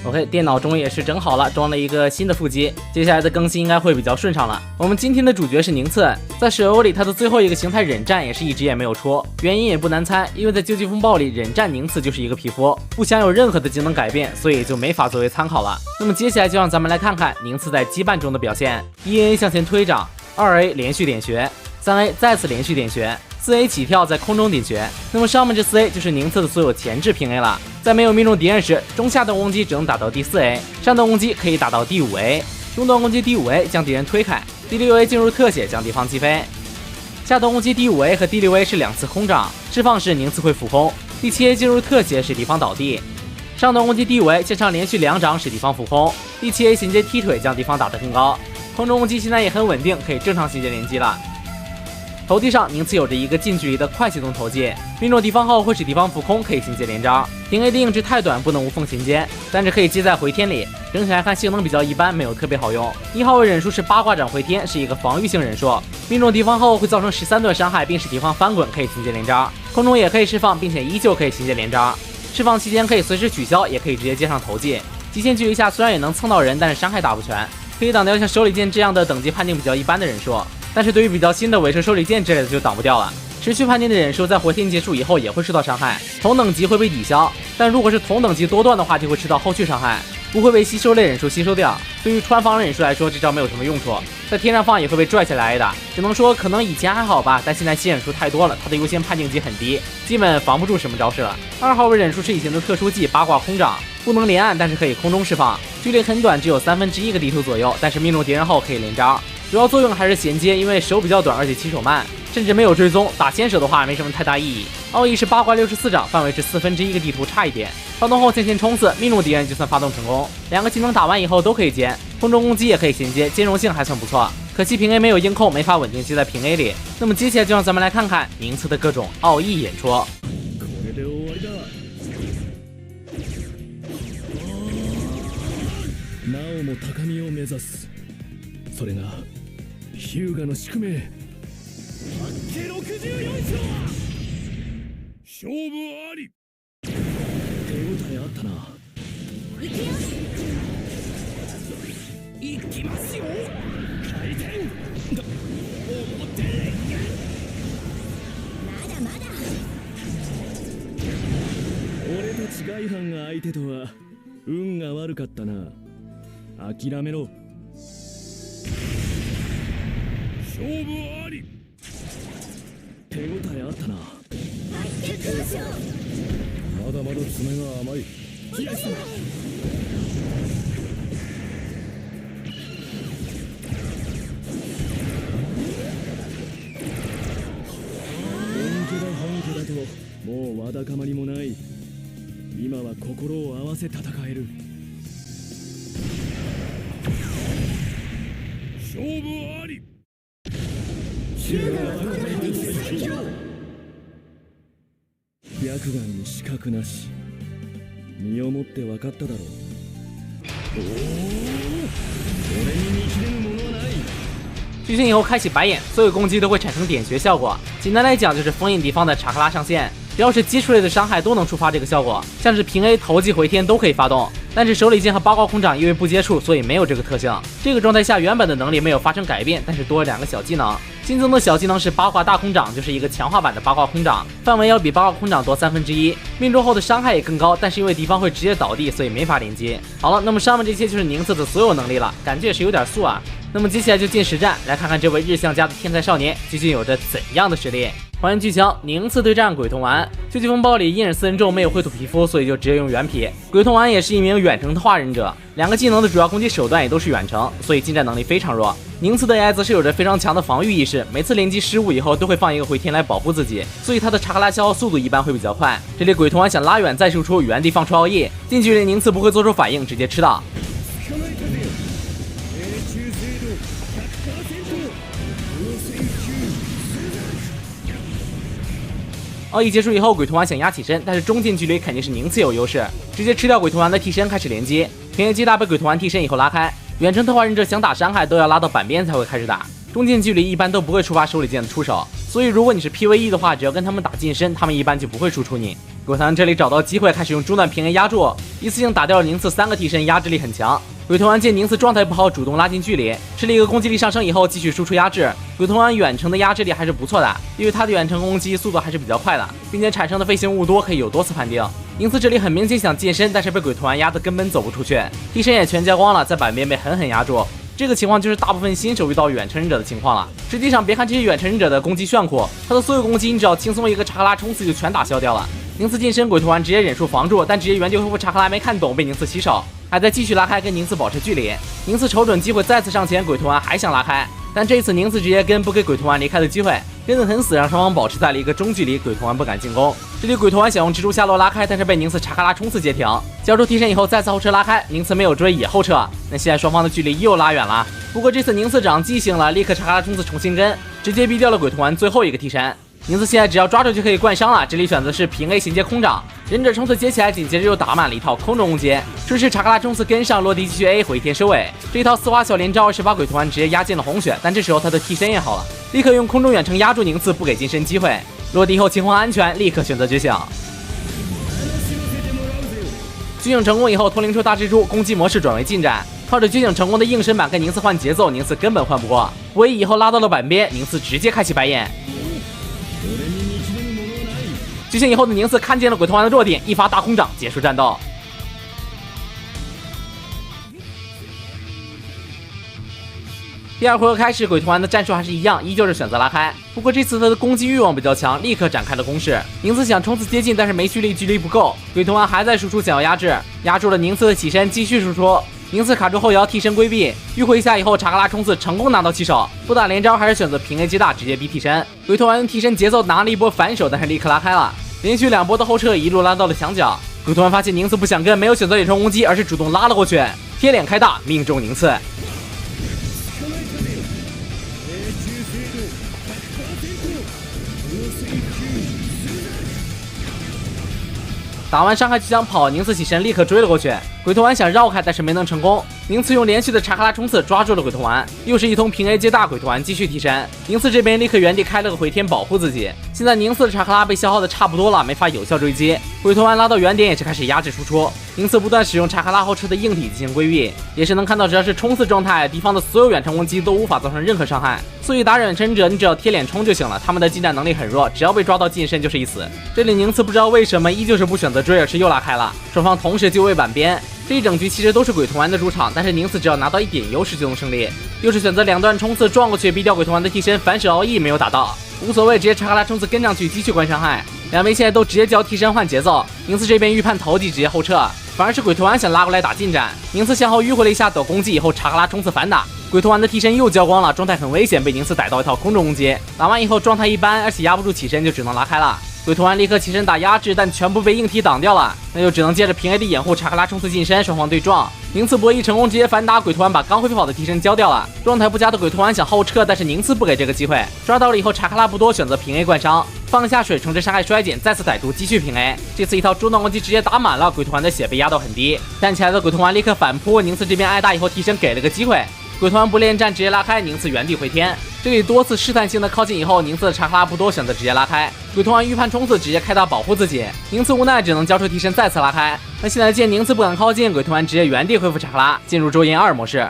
OK， 电脑中也是整好了，装了一个新的副机，接下来的更新应该会比较顺畅了。我们今天的主角是宁次，在手游里他的最后一个形态忍战也是一直也没有出，原因也不难猜，因为在究极风暴里忍战宁次就是一个皮肤，不想有任何的技能改变，所以就没法作为参考了。那么接下来就让咱们来看看宁次在羁绊中的表现。1A 向前推掌，2A 连续点穴，3A 再次连续点穴，4A 起跳在空中点穴。那么上面这4A 就是宁次的所有前置平 A 了。在没有命中敌人时，中下段攻击只能打到第4A， 上段攻击可以打到第5A， 中段攻击第5A 将敌人推开，第6A 进入特写将敌方击飞。下段攻击第5A 和第6A 是2次空掌，释放时宁次会浮空。第7A 进入特写使敌方倒地。上段攻击第5A 线上连续2掌使敌方浮空，第7A 衔接踢腿将敌方打得更高。空中攻击现在也很稳定，可以正常衔接连击了。投技上，宁次有着一个近距离的快系统投技，命中敌方后会使敌方浮空，可以衔接连招。平 A 的硬直太短，不能无缝衔接，但是可以接在回天里。整体来看性能比较一般，没有特别好用。1号位忍术是八卦掌回天，是一个防御性忍术，命中敌方后会造成13段伤害，并使敌方翻滚，可以衔接连招。空中也可以释放，并且依旧可以衔接连招。释放期间可以随时取消，也可以直接接上投技。极限距离下虽然也能蹭到人，但是伤害打不全，可以挡掉像手里剑这样的等级判定比较一般的忍术。但是对于比较新的尾蛇手里剑之类的就挡不掉了。持续判定的忍术在回天结束以后也会受到伤害，同等级会被抵消，但如果是同等级多段的话，就会吃到后续伤害，不会被吸收类忍术吸收掉。对于穿防忍术来说，这招没有什么用处，在天上放也会被拽起来的。只能说可能以前还好吧，但现在新忍术太多了，它的优先判定级很低，基本防不住什么招式了。2号位忍术是以前的特殊技八卦空掌，不能连按，但是可以空中释放，距离很短，只有1/3个地图左右，但是命中敌人后可以连招。主要作用还是衔接，因为手比较短，而且起手慢，甚至没有追踪。打先手的话没什么太大意义。奥义是八卦64掌，范围是1/4个地图，差一点。发动后向前冲刺，命中敌人就算发动成功。2个技能打完以后都可以接，空中攻击也可以衔接，兼容性还算不错。可惜平 A 没有硬控，没法稳定接在平 A 里。那么接下来就让咱们来看看宁次的各种奥义演出。それが日向の宿命。八景64勝。勝負あり。手応えあったな。行くよ。行きますよ。回転。思って。まだまだ。俺たち外藩が相手とは運が悪かったな。諦めろ。勝負あり。手応えあったな。まだまだ爪が甘い。本家だ本家だともうわだかまりもない。今は心を合わせ戦える。勝負あり。白眼に死角なし。身をもって分かっただろう。おお、俺に見切れぬものはない。巨星以后开启白眼，所有攻击都会产生点穴效果。简单来讲就是封印敌方的查克拉上限，只要是基础类的伤害都能触发这个效果，像是平 A、投技、回天都可以发动。但是手里剑和八卦空掌因为不接触，所以没有这个特性。这个状态下原本的能力没有发生改变，但是多了2个小技能。新增的小技能是八卦大空掌，就是一个强化版的八卦空掌，范围要比八卦空掌多1/3，命中后的伤害也更高，但是因为敌方会直接倒地，所以没法连接。好了，那么上面这些就是宁次的所有能力了，感觉也是有点素啊。那么接下来就进实战，来看看这位日向家的天才少年究竟有着怎样的实力。还原剧情：宁次对战鬼童丸。究极风暴里阴忍4人众没有绘图皮肤，所以就直接用原皮。鬼童丸也是一名远程特化忍者，2个技能的主要攻击手段也都是远程，所以近战能力非常弱。宁次的 AI 则是有着非常强的防御意识，每次连击失误以后都会放一个回天来保护自己，所以他的查克拉消耗速度一般会比较快。这里鬼童丸想拉远再输出，原地放出奥义，近距离宁次不会做出反应，直接吃到。奥义结束以后，鬼童丸想压起身，但是中近距离肯定是宁次有优势，直接吃掉鬼童丸的替身，开始连击。平 A 击大被鬼童丸替身以后拉开，远程特化忍者想打伤害都要拉到板边才会开始打。中近距离一般都不会触发手里剑的出手，所以如果你是 PVE 的话，只要跟他们打近身，他们一般就不会输出你。鬼团这里找到机会，开始用中段平 A 压住，一次性打掉了宁次3个替身，压制力很强。鬼团见宁次状态不好，主动拉近距离，吃了一个攻击力上升以后，继续输出压制。鬼团远程的压制力还是不错的，因为他的远程攻击速度还是比较快的，并且产生的飞行物多，可以有多次判定。宁次这里很明显想近身，但是被鬼团压得根本走不出去，替身也全交光了，在板边被狠狠压住。这个情况就是大部分新手遇到远程忍者的情况了。实际上，别看这些远程忍者的攻击炫酷，他的所有攻击你只要轻松一个查克拉冲刺就全打消掉了。宁次近身，鬼团直接忍术防住，但直接原地恢复查克拉没看懂，被宁次起手，还在继续拉开跟宁次保持距离。宁次瞅准机会再次上前，鬼团还想拉开，但这一次宁次直接跟不给鬼团离开的机会，跟得很死，让双方保持在了一个中距离，鬼团不敢进攻。这里鬼团想用蜘蛛下落拉开，但是被宁次查克拉冲刺截停，交出替身以后再次后撤拉开，宁次没有追也后撤，那现在双方的距离又拉远了。不过这次宁次长记性了，立刻查克拉冲刺重新跟，直接逼掉了鬼团最后一个替身。宁次现在只要抓住就可以灌伤了，这里选择是平 A 衔接空掌，忍者冲刺接起来，紧接着又打满了一套空中攻击，顺势查克拉冲刺跟上，落地继续 A 回天收尾。这一套丝滑小连招是把鬼团直接压进了红血，但这时候他的替身也好了，立刻用空中远程压住宁次，不给近身机会。落地后情况安全，立刻选择觉醒。觉醒成功以后，脱灵出大蜘蛛，攻击模式转为近战，靠着觉醒成功的硬身板跟宁次换节奏，宁次根本换不过。位移以后拉到了板边，宁次直接开启白眼。觉醒以后的宁次看见了鬼团的弱点，一发大空掌结束战斗。第二回合开始，鬼团的战术还是一样，依旧是选择拉开。不过这次他的攻击欲望比较强，立刻展开了攻势。宁次想冲刺接近，但是没蓄力，距离不够。鬼团还在输出，想要压制，压住了宁次的起身，继续输出。宁次卡住后摇，替身规避，迂回一下以后，查克拉冲刺成功拿到起手，不打连招，还是选择平 A 接大，直接逼替身。鬼团用替身节奏拿了一波反手，但是立刻拉开了，连续2波的后撤，一路拉到了墙角。鬼团发现宁次不想跟，没有选择远程攻击，而是主动拉了过去，贴脸开大，命中宁次。打完伤害就想跑，宁次起身立刻追了过去，鬼团想绕开，但是没能成功。宁次用连续的查克拉冲刺抓住了鬼团，又是一通平 A 接大，鬼团继续替身。宁次这边立刻原地开了个回天保护自己。现在宁次的查克拉被消耗的差不多了，没法有效追击，鬼团拉到原点也是开始压制输出。宁次不断使用查克拉后撤的硬体进行规避，也是能看到只要是冲刺状态，敌方的所有远程攻击都无法造成任何伤害。所以打远程者你只要贴脸冲就行了，他们的近战能力很弱，只要被抓到近身就是一死。这里宁次不知道为什么依旧是不选择追，而是又拉开了，双方同时就位板边。这一整局其实都是鬼团的主场，但是宁次只要拿到一点优势就能胜利，又是选择2段冲刺撞过去，逼掉鬼团的替身，反手奥义没有打到，无所谓，直接查克拉冲刺跟上去继续关伤害。两位现在都直接交替身换节奏，宁次这边预判投技直接后撤，反而是鬼团想拉过来打近战，宁次向后迂回了一下抖攻击以后，查克拉冲刺反打，鬼团的替身又交光了，状态很危险，被宁次逮到一套空中攻击，打完以后状态一般，而且压不住起身，就只能拉开了。鬼团立刻起身打压制，但全部被硬体挡掉了，那就只能借着平 A 的掩护，查克拉冲刺近身，双方对撞。宁次博弈成功，直接反打鬼团，把刚恢复好的替身交掉了。状态不佳的鬼团想后撤，但是宁次不给这个机会，抓到了以后，查克拉不多，选择平 A 灌伤，放下水，乘着伤害衰减，再次歹毒，继续平 A。这次一套中段攻击直接打满了，鬼团的血被压到很低，站起来的鬼团立刻反扑，宁次这边挨打以后，替身给了个机会。鬼团不恋战，直接拉开，宁次原地回天。这里多次试探性的靠近以后，宁次的查克拉不多，选择直接拉开。鬼团预判冲刺，直接开大保护自己。宁次无奈只能交出替身，再次拉开。那现在见宁次不敢靠近，鬼团直接原地恢复查克拉，进入周延2模式。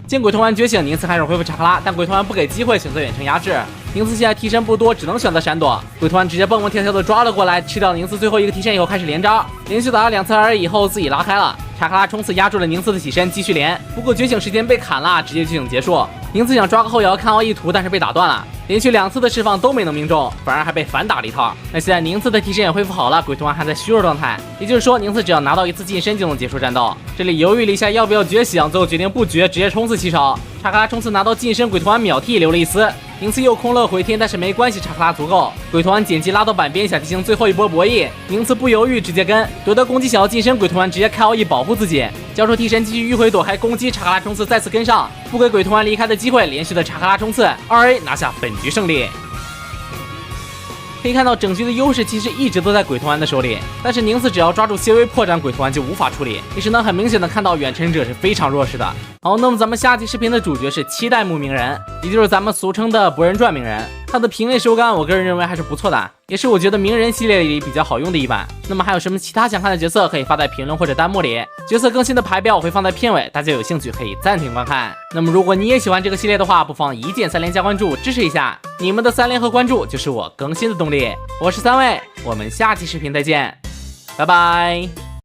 见鬼团觉醒，宁次开始恢复查克拉，但鬼团不给机会，选择远程压制。宁次现在替身不多，只能选择闪躲。鬼团直接蹦蹦跳跳的抓了过来，吃掉宁次最后一个替身以后，开始连招，连续打了2次而以后，自己拉开了。查克拉冲刺压住了宁次的起身，继续连，不过觉醒时间被砍了，直接觉醒结束。宁次想抓个后摇看奥义图，但是被打断了，连续2次的释放都没能命中，反而还被反打了一套。那现在宁次的替身也恢复好了，鬼团还在虚弱状态，也就是说宁次只要拿到1次近身就能结束战斗。这里犹豫了一下要不要觉醒，最后决定不觉，直接冲刺起手。查克拉冲刺拿到近身，鬼团秒替留了一丝。宁次又空了回天，但是没关系，查克拉足够。鬼团紧急拉到板边，想进行最后一波博弈。宁次不犹豫，直接跟，夺得攻击想要近身，鬼团直接开奥义保护自己，交出替身继续迂回躲开攻击。查克拉冲刺再次跟上，不给鬼团离开的机会，连续的查克拉冲刺2A 拿下本局胜利。可以看到整局的优势其实一直都在鬼头丸的手里，但是宁次只要抓住些微破绽，鬼头丸就无法处理，也是能很明显的看到远程者是非常弱势的。好，那么咱们下期视频的主角是七代目鸣人，也就是咱们俗称的博人传鸣人。他的品味手感我个人认为还是不错的，也是我觉得鸣人系列里比较好用的一版。那么还有什么其他想看的角色可以发在评论或者弹幕里，角色更新的排表我会放在片尾，大家有兴趣可以暂停观看。那么如果你也喜欢这个系列的话，不妨一键3连加关注支持一下，你们的3连和关注就是我更新的动力。我是3位，我们下期视频再见，拜拜。